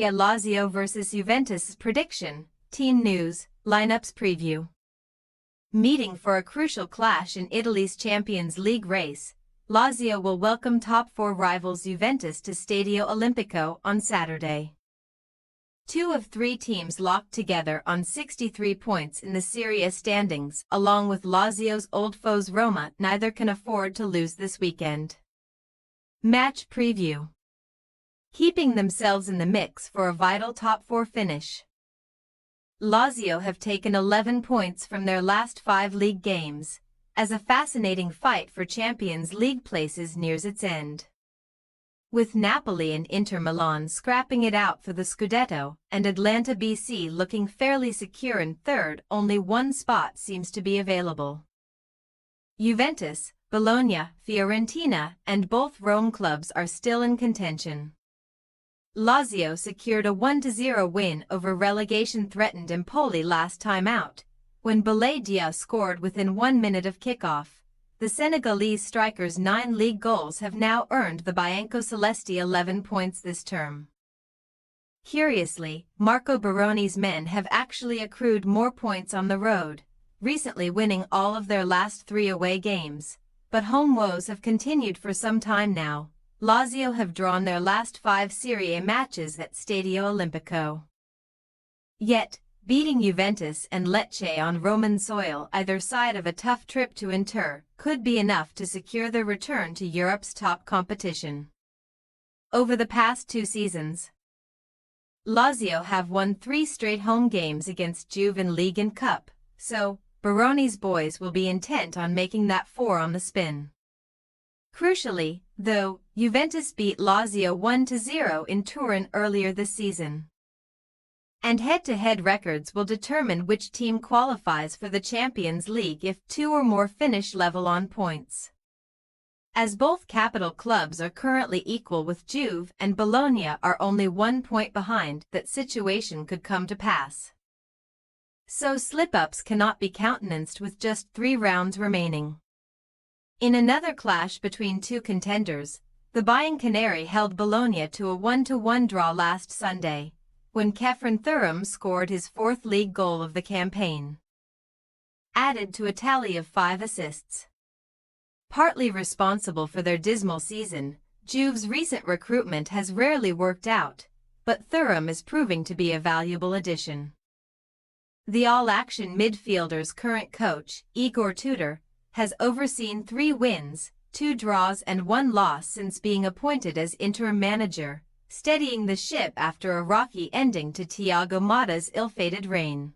Serie A Lazio vs Juventus prediction, team news, lineups preview. Meeting for a crucial clash in Italy's Champions League race, Lazio will welcome top four rivals Juventus to Stadio Olimpico on Saturday. Two of three teams locked together on 63 points in the Serie A standings, along with Lazio's old foes Roma. Neither can afford to lose this weekend. Match preview. Keeping themselves in the mix for a vital top four finish. Lazio have taken 11 points from their last 5 league games, as a fascinating fight for Champions League places nears its end. With Napoli and Inter Milan scrapping it out for the Scudetto, and Atalanta BC looking fairly secure in third, only one spot seems to be available. Juventus, Bologna, Fiorentina, and both Rome clubs are still in contention. Lazio secured a 1-0 win over relegation-threatened Empoli last time out, when Boulaye Dia scored within 1 minute of kickoff. The Senegalese striker's 9 league goals have now earned the Bianconeri 11 points this term. Curiously, Marco Baroni's men have actually accrued more points on the road, recently winning all of their last 3 away games, but home woes have continued for some time now. Lazio have drawn their last 5 Serie A matches at Stadio Olimpico. Yet, beating Juventus and Lecce on Roman soil either side of a tough trip to Inter could be enough to secure their return to Europe's top competition. Over the past 2 seasons, Lazio have won 3 straight home games against Juve in League and Cup, so Baroni's boys will be intent on making that 4 on the spin. Crucially, though, Juventus beat Lazio 1-0 in Turin earlier this season. And head-to-head records will determine which team qualifies for the Champions League if 2 or more finish level on points. As both capital clubs are currently equal with Juve and Bologna are only 1 point behind, that situation could come to pass. So slip-ups cannot be countenanced with just 3 rounds remaining. In another clash between 2 contenders, the Bianconeri held Bologna to a 1-1 draw last Sunday, when Kefren Thuram scored his 4th league goal of the campaign, added to a tally of 5 assists. Partly responsible for their dismal season, Juve's recent recruitment has rarely worked out, but Thuram is proving to be a valuable addition. The all-action midfielder's current coach, Igor Tudor, has overseen 3 wins, 2 draws and 1 loss since being appointed as interim manager, steadying the ship after a rocky ending to Thiago Motta's ill-fated reign.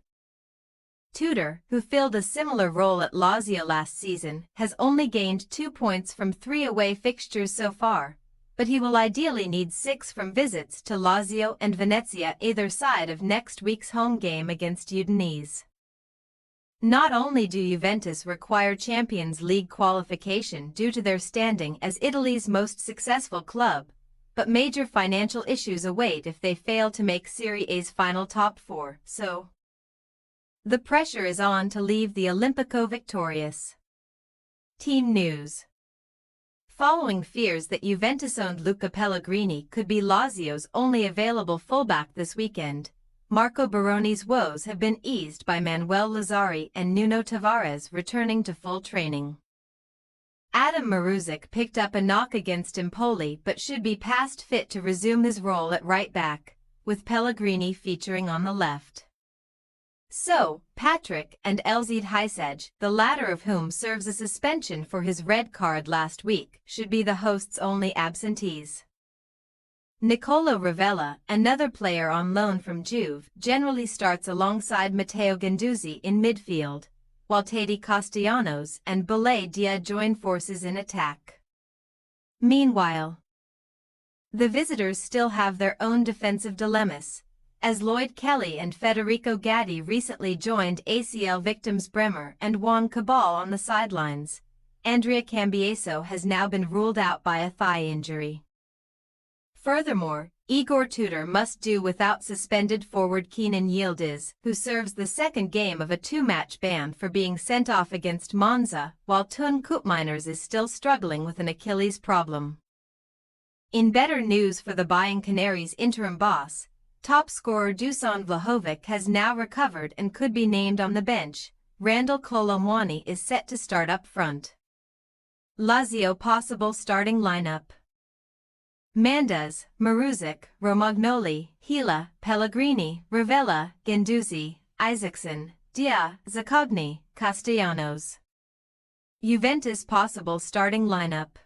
Tudor, who filled a similar role at Lazio last season, has only gained 2 points from 3 away fixtures so far, but he will ideally need 6 from visits to Lazio and Venezia either side of next week's home game against Udinese. Not only do Juventus require Champions League qualification due to their standing as Italy's most successful club, but major financial issues await if they fail to make Serie A's final top 4, so the pressure is on to leave the Olimpico victorious. Team news. Following fears that Juventus-owned Luca Pellegrini could be Lazio's only available fullback this weekend, Marco Baroni's woes have been eased by Manuel Lazzari and Nuno Tavares returning to full training. Adam Maruzic picked up a knock against Empoli but should be past fit to resume his role at right back, with Pellegrini featuring on the left. So, Patrick and Elzid Hysaj, the latter of whom serves a suspension for his red card last week, should be the hosts' only absentees. Nicolo Ravella, another player on loan from Juve, generally starts alongside Matteo Guendouzi in midfield, while Teddy Castellanos and Boulaye Dia join forces in attack. Meanwhile, the visitors still have their own defensive dilemmas, as Lloyd Kelly and Federico Gatti recently joined ACL victims Bremer and Juan Cabal on the sidelines. Andrea Cambiaso has now been ruled out by a thigh injury. Furthermore, Igor Tudor must do without suspended forward Kenan Yildiz, who serves the second game of a 2-match ban for being sent off against Monza, while Tun Koopmeiners is still struggling with an Achilles problem. In better news for the Bianconeri's interim boss, Top scorer Dusan Vlahovic has now recovered and could be named on the bench. Randall Kolo Muani is set to start up front. Lazio possible starting lineup: Mandas, Maruzic, Romagnoli, Gila, Pellegrini, Ravella, Guendouzi, Isaacson, Dia, Zaccagni, Castellanos. Juventus possible starting lineup: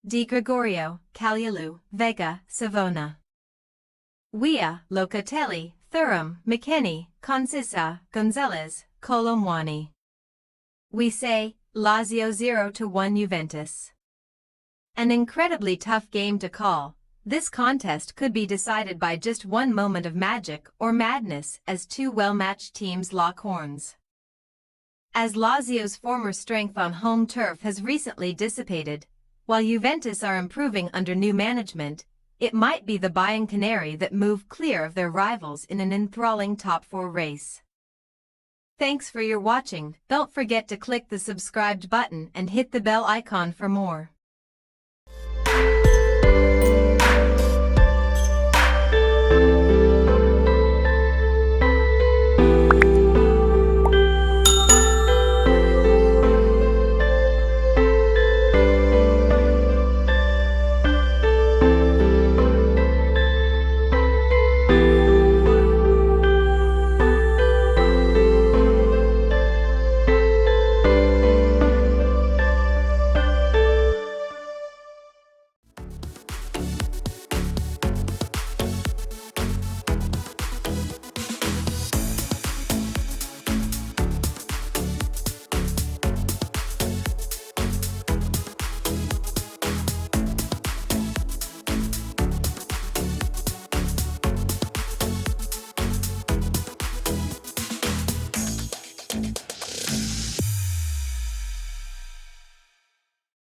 Di Gregorio, Kalyalu, Vega, Savona. Wea, Locatelli, Thuram, McKennie, Concisa, Gonzalez, Kolo Muani. We say, Lazio 0-1 Juventus. An incredibly tough game to call. This contest could be decided by just one moment of magic or madness as two well-matched teams lock horns. As Lazio's former strength on home turf has recently dissipated, while Juventus are improving under new management, it might be the Bianconeri that move clear of their rivals in an enthralling top 4 race. Thanks for your watching. Don't forget to click the subscribed button and hit the bell icon for more.